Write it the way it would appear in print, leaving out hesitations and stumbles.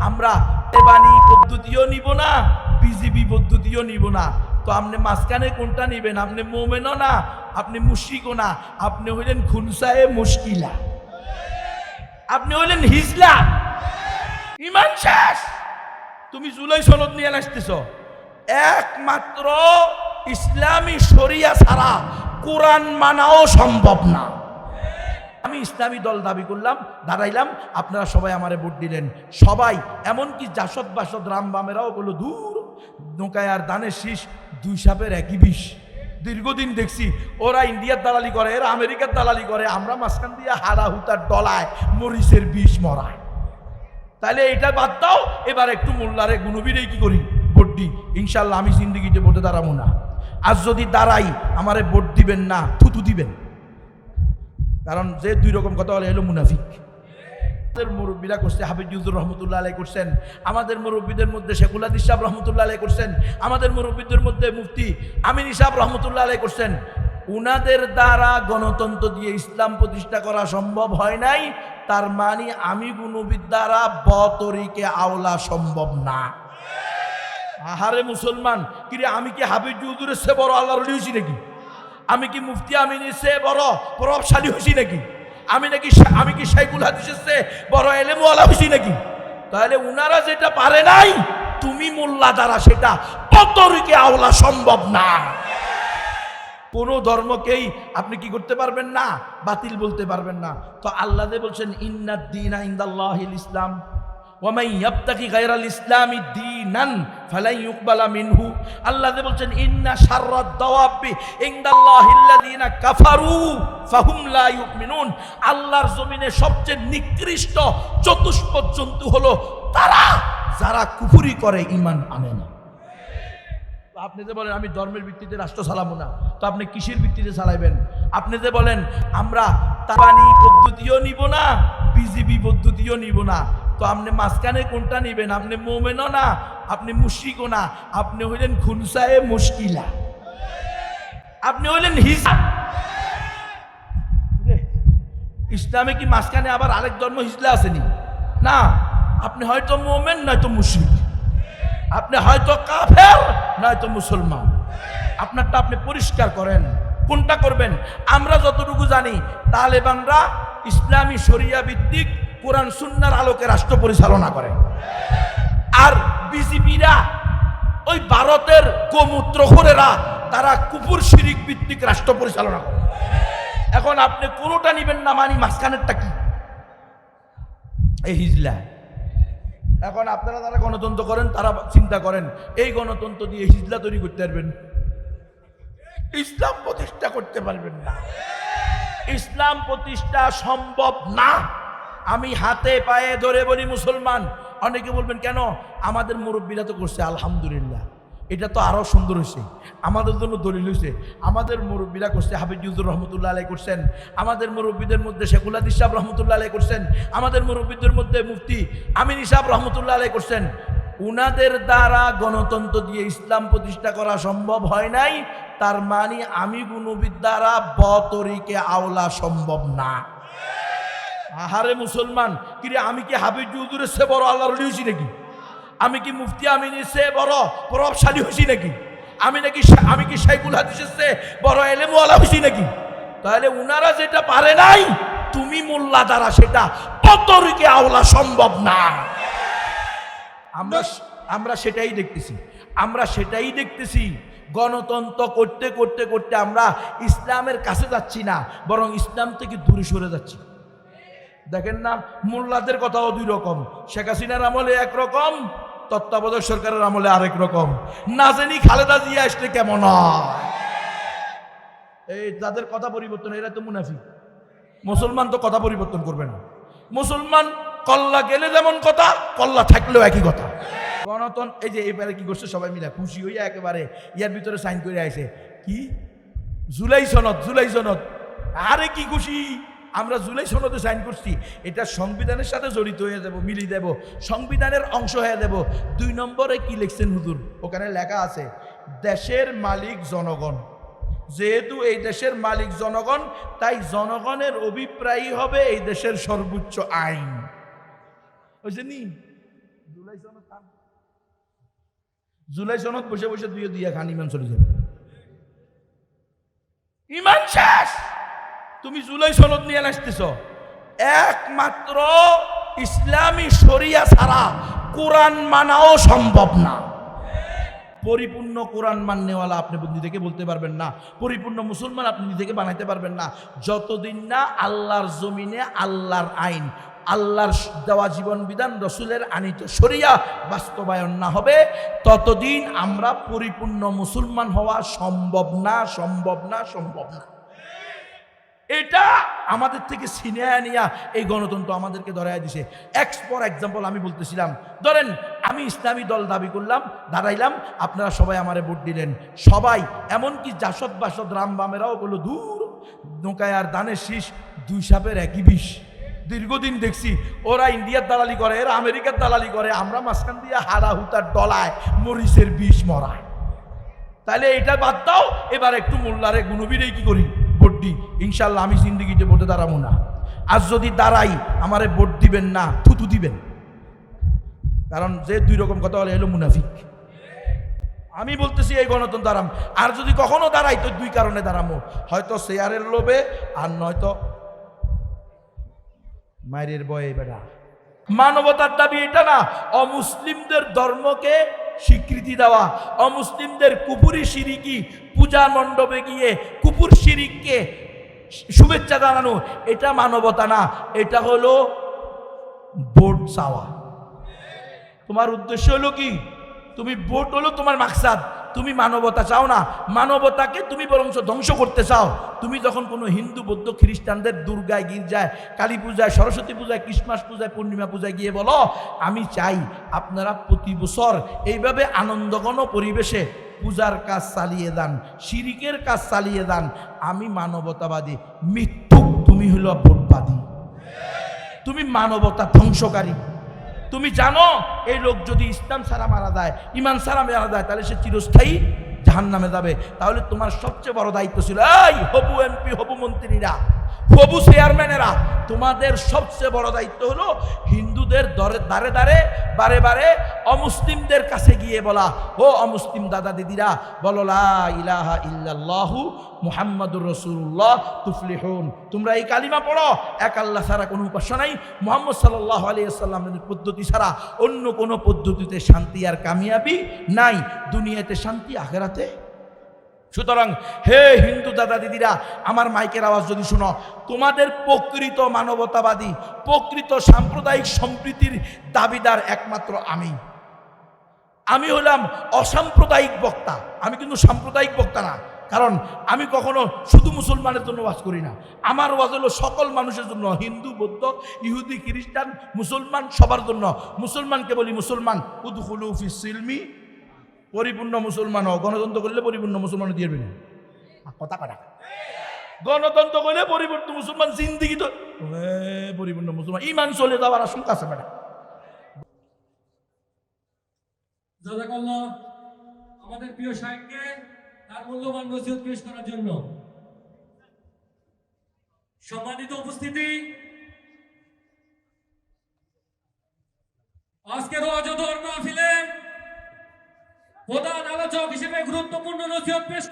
আমরা বাণী পদ্ধতিও নিব না, বিজিবি পদ্ধতিও নিব না। তো আপনি মাঝখানে কোনটা নিবেন? আপনি মোমেনও না, আপনি মুশরিকও না, আপনি হইলেন খুনসায়ে মুশকিলা, আপনি হইলেন হিজলা। ইমান শেষ। তুমি জুলাই সনদ নিয়ে আসতেছ, একমাত্র ইসলামী শরিয়া ছাড়া কোরআন মানাও সম্ভব না। আমি ইসলামী দল দাবি করলাম, দাঁড়াইলাম, আপনারা সবাই আমারে ভোট দিলেন। সবাই, এমনকি জাসদ বাসদ রামবামেরাও বলল দূর, নৌকায় আর দানের শীষ, দুই সাপের একই বিষ। দীর্ঘদিন দেখছি ওরা ইন্ডিয়ার দালালি করে, এরা আমেরিকার দালালি করে, আমরা মাঝখান দিয়ে হাড়া হুতার ডলায় মরিচের বিষ মরায়। তাহলে এটা বাদ দাও, এবার একটু মোল্লারে গুনবিরেই কি করি, ভোট দিই। ইনশাল্লাহ আমি জিন্দিগিতে ভোটে দাঁড়াবো না। আর যদি দাঁড়াই, আমারে ভোট দিবেন না, থুতু দিবেন। কারণ যে দুই রকম কথা বলে এলো মুনাফিক। আমাদের মুরব্বীরা করছে, হাফিজুর রহমতুল্লাহ আলাইহি করছেন, আমাদের মুরব্বীদের মধ্যে শেখুল হাদিস সাহেব রহমতুল্লাহ আলাইহি করছেন, আমাদের মুরব্বীদের মধ্যে মুফতি আমিন সাহেব রহমতুল্লাহ আলাইহি করছেন। উনাদের দ্বারা গণতন্ত্র দিয়ে ইসলাম প্রতিষ্ঠা করা সম্ভব হয় নাই, তার মানে আমি নবীর দ্বারা বতরিকে আওলা সম্ভব না। আহারে মুসলমান, কিরে আমি কি হাফিজুরের চেয়ে বড় আল্লাহর ওলি হইছি নাকি? আমি কি মুফতি আমিনের চেয়ে বড় প্রভাবশালী হইছি নাকি? আমি কি শেখুল হাদিসের চেয়ে বড় এলেমওয়ালা হইছি নাকি? তাহলে উনারা যেটা পারে নাই, তুমি মোল্লা দ্বারা সেটা বতরিকে আওলা সম্ভব না। কোনো ধর্মকেই আপনি কি করতে পারবেন না, বাতিল বলতে পারবেন না। তো আল্লাহ বলছেন ইন্নাদ দীনা ইনদাল্লাহিল ইসলাম ওয়া মান ইয়াবতাগি গায়রাল ইসলামি দীনান ফালাই ইউকবালা মিনহু। আল্লাহ বলছেন ইন্না শাররাদ দাওয়াবি ইনদাল্লাহিল্লাযিনা কাফারু ফাহুম লা ইউমিনুন। আল্লাহর জমিনে সবচেয়ে নিকৃষ্ট চতুষ্পদ জন্তু হলো তারা যারা কুফরি করে, ঈমান আনে না। আপনি যে বলেন আমি ধর্মের ভিত্তিতে রাষ্ট্র চালাবো না, তো আপনি কিসের ভিত্তিতে চালাইবেন? আপনি যে বলেন আমরা তাবানি পদ্ধতিও নিব না, বিজিবি পদ্ধতিও নিব না, তো আপনি মাঝখানে কোনটা নিবেন? আপনি মোমেনও না, আপনি মুশরিকও না, আপনি হইলেন খুনসায়ে মুশকিলা, আপনি হইলেন হিজলা। ইসলামে কি মাঝখানে আবার আরেক ধর্ম হিজলা আসেনি? না, আপনি হয়তো মোমেন নয়তো মুশরিক, আপনি হয়তো কাফের নয়তো মুসলমান। আপনারটা আপনি পরিষ্কার করেন, কোনটা করবেন? আমরা যতটুকু জানি তালেবানরা ইসলামী শরিয়া ভিত্তিক কোরআন সুন্নাহর আলোকে রাষ্ট্র পরিচালনা করে, আর বিজেপিরা ওই ভারতের গোমূত্রখোরেরা তারা কুফর শিরিক ভিত্তিক রাষ্ট্র পরিচালনা করে। এখন আপনি কোনোটা নিবেন না, মানি মাঝখানেরটা কি? এই হিজলা। এখন আপনারা যারা গণতন্ত্র করেন তারা চিন্তা করেন এই গণতন্ত্র দিয়ে হিজলা তৈরি করতে পারবেন, ইসলাম প্রতিষ্ঠা করতে পারবেন না। ইসলাম প্রতিষ্ঠা সম্ভব না। আমি হাতে পায়ে ধরে বলি মুসলমান। অনেকে বলবেন কেন? আমাদের মুরব্বীরা তো করছে, আলহামদুলিল্লাহ, এটা তো আরো সুন্দর হয়েছে, আমাদের জন্য দলিল হয়েছে। আমাদের মুরব্বীরা করছে, হাফিজুর রহমতুল্লাহ আলাইহি করছেন, আমাদের মুরব্বীদের মধ্যে শেখুল হাদিস সাহেব রহমতুল্লাহ আলাইহি করছেন, আমাদের মুরব্বীদের মধ্যে মুফতি আমিন সাহেব রহমতুল্লাহ আলাইহি করছেন। উনাদের দ্বারা গণতন্ত্র দিয়ে ইসলাম প্রতিষ্ঠা করা সম্ভব হয় নাই, তার মানে আমি নবীর দ্বারা বতরিকে আওলা সম্ভব না। আহারে মুসলমান, কিরে আমি কি হাফিজুরের চেয়ে বড় আল্লাহর ওলি হইছি নাকি? আমি কি মুফতি আমিনের চেয়ে বড় প্রভাবশালী হইছি নাকি? আমি কি শেখুল হাদিসের চেয়ে বড় এলেমওয়ালা হইছি নাকি? তাহলে উনারা যেটা পারে নাই, তুমি মোল্লা দ্বারা সেটা বতরিকে আওলা সম্ভব না। আমরা সেটাই দেখতেছি। গণতন্ত্র করতে করতে করতে আমরা ইসলামের কাছে যাচ্ছি না, বরং ইসলাম থেকে দূরে সরে যাচ্ছি। দেখেন না, মোল্লাদের কথাও দুই রকম। শেখ হাসিনার আমলে একরকম, তত্ত্বাবধায়ক সরকারের আমলে আরেক রকম। না জানি খালেদা জিয়া আসলে কেমন হয়। এই তাদের কথা পরিবর্তন, এরা তো মুনাফিক। মুসলমান তো কথা পরিবর্তন করবে না। মুসলমান কল্লা গেলে যেমন কথা, কল্লা থাকলেও একই কথা। গণতন্ত্র এই যে এবারে কি করছে, সবাই মিলে খুশি হইয়া একেবারে ইয়ার ভিতরে সাইন করে আইছে কি জুলাই সনদ। আরে কি খুশি, আমরা জুলাই সনদে সাইন করছি, এটা সংবিধানের সাথে জড়িত হয়ে যাব, মিলিয়ে দেব, সংবিধানের অংশ হয়ে দেব। 2 নম্বরে কি লিখছেন হুজুর? ওখানে লেখা আছে দেশের মালিক জনগণ। যেহেতু এই দেশের মালিক জনগণ, তাই জনগণের অভিপ্রায়ই হবে এই দেশের সর্বোচ্চ আইন। বুঝলেনি? জুলাই সনদ বসে বসে দুইয়া খান, ইমান চলে যাবে, ইমান শেষ। তুমি জুলাই সনদ নিয়ে আসতেছ, একমাত্র ইসলামী শরিয়া ছাড়া কোরআন মানাও সম্ভব না। পরিপূর্ণ কোরআন মাননেওয়ালা আপনি বুদ্ধি থেকে বলতে পারবেন না, পরিপূর্ণ মুসলমান আপনি নিজে বানাইতে পারবেন না, যতদিন না আল্লাহর জমিনে আল্লাহর আইন, আল্লাহর দেওয়া জীবন বিধান, রসুলের আনিত শরিয়া বাস্তবায়ন না হবে, ততদিন আমরা পরিপূর্ণ মুসলমান হওয়া সম্ভব না, সম্ভব না, সম্ভব না। এটা আমাদের থেকে ছিনিয়ে নিয়া এই গণতন্ত্র আমাদেরকে ধরাই দিছে। ফর এক্সাম্পল আমি বলতেছিলাম, ধরেন আমি ইসলামী দল দাবি করলাম, দাঁড়াইলাম, আপনারা সবাই আমারে ভোট দিলেন, সবাই এমনকি জাসদ বাসদ রাম বামেরাও বললো দূর নৌকায় আর দানের শীষ, দুই সাপের একই বিষ। দীর্ঘদিন দেখছি ওরা ইন্ডিয়ার দালালি করে, এরা আমেরিকার দালালি করে, আমরা মাঝখান দিয়ে হারা হুতার ডলায় মরিচের বিষ মরায়। তাহলে এটা বাদ দাও, এবার একটু মোল্লারে গুনবিরে কি করি, ভোট দিই। ইনশাল্লাহ আমি জিন্দিগিতে ভোটে দাঁড়াবো না, আর যদি দাঁড়াই আমারে ভোট দিবেন না, থুতু দিবেন, কারণ যে দুই রকম কথা বলে এলো মুনাফিক। আমি বলতেছি এই গণতন্ত্র দাঁড়াম, আর যদি কখনো দাঁড়াই তো দুই কারণে দাঁড়াবো, হয়তো শেয়ারের লোভে, আর নয়তো মায়ের বয়ে বেড়া। মানবতার দাবি এটা না অমুসলিমদের ধর্মকে স্বীকৃতি দেওয়া, অমুসলিমদের কুপুরি শিরিকি পূজা মণ্ডপে গিয়ে কুপুর শিরিককে শুভেচ্ছা জানানো, এটা মানবতা না, এটা হলো ভোট চাওয়া। তোমার উদ্দেশ্য হলো কি, তুমি ভোট হলো তোমার মাকসাদ, তুমি মানবতা চাও না, মানবতাকে তুমি বরং ধ্বংস করতে চাও। তুমি যখন কোনো হিন্দু বৌদ্ধ খ্রিস্টানদের দুর্গায় গির্জায় কালী পূজায় সরস্বতী পূজায় ক্রিসমাস পূজায় পূর্ণিমা পূজায় গিয়ে বলো আমি চাই আপনারা প্রতি বছর এইভাবে আনন্দঘন পরিবেশে পূজার কাজ চালিয়ে দেন, শিরিকের কাজ চালিয়ে দেন, আমি মানবতাবাদী। মৃত্যু, তুমি হলো ভোটবাদী, তুমি মানবতা ধ্বংসকারী। তুমি জানো এই লোক যদি ইসলাম ছাড়া মারা যায়, ইমান ছাড়া মারা যায়, তাহলে সে চিরস্থায়ী জাহান্নামে যাবে। তাহলে তোমার সবচেয়ে বড় দায়িত্ব ছিল, এই হবু এমপি, হবু মন্ত্রীরা, হবু চেয়ারম্যানেরা, তোমাদের সবচেয়ে বড় দায়িত্ব হলো হিন্দুদের দাঁড়ে দাঁড়ে বারে বারে অমুসলিমদের কাছে গিয়ে বলা, ও অমুসলিম দাদা দিদিরা বলো লা ইলাহা ইল্লাল্লাহু মুহাম্মাদুর রাসূলুল্লাহ তুফলিহুন, তোমরা এই কালিমা পড়ো, এক আল্লাহ ছাড়া কোনো উপাস্য নাই, মুহাম্মদ সাল্লাল্লাহু আলাইহি ওয়াসাল্লামের পদ্ধতি ছাড়া অন্য কোনো পদ্ধতিতে শান্তি আর কামিয়াবি নাই, দুনিয়াতে শান্তি, আখিরাতে। সুতরাং হে হিন্দু দাদা দিদিরা, আমার মাইকের আওয়াজ যদি শুনো, তোমাদের প্রকৃত মানবতাবাদী, প্রকৃত সাম্প্রদায়িক সম্প্রীতির দাবিদার একমাত্র আমি হলাম অসাম্প্রদায়িক বক্তা। আমি কিন্তু সাম্প্রদায়িক বক্তা না, কারণ আমি কখনো শুধু মুসলমানের জন্য ওয়াজ করি না, আমার ওয়াজ হলো সকল মানুষের জন্য, হিন্দু বৌদ্ধ ইহুদি খ্রিস্টান মুসলমান সবার জন্য। মুসলমানকে বলি মুসলমান, উদখুলু ফিস সিলমি, পরিপূর্ণ মুসলমান হও। গণতন্ত্র করলে পরিপূর্ণ মুসলমান দিয়ে না, কথা কাটা। গণতন্ত্র করলে পরিপূর্ণ মুসলমান, জিন্দিগি তো পরিপূর্ণ মুসলমান, ইমান চলে যাওয়ার আশঙ্কা আছে ম্যাডাম। জাযাকাল্লাহ আমাদের প্রিয় শাইখকে তার মূল্যবান নসিহত পেশ করার জন্য। সম্মানিত উপস্থিতি, আজকের ওয়াজ ও দোয়ার মাহফিলে প্রধান আলোচক হিসেবে গুরুত্বপূর্ণ নসিহত পেশ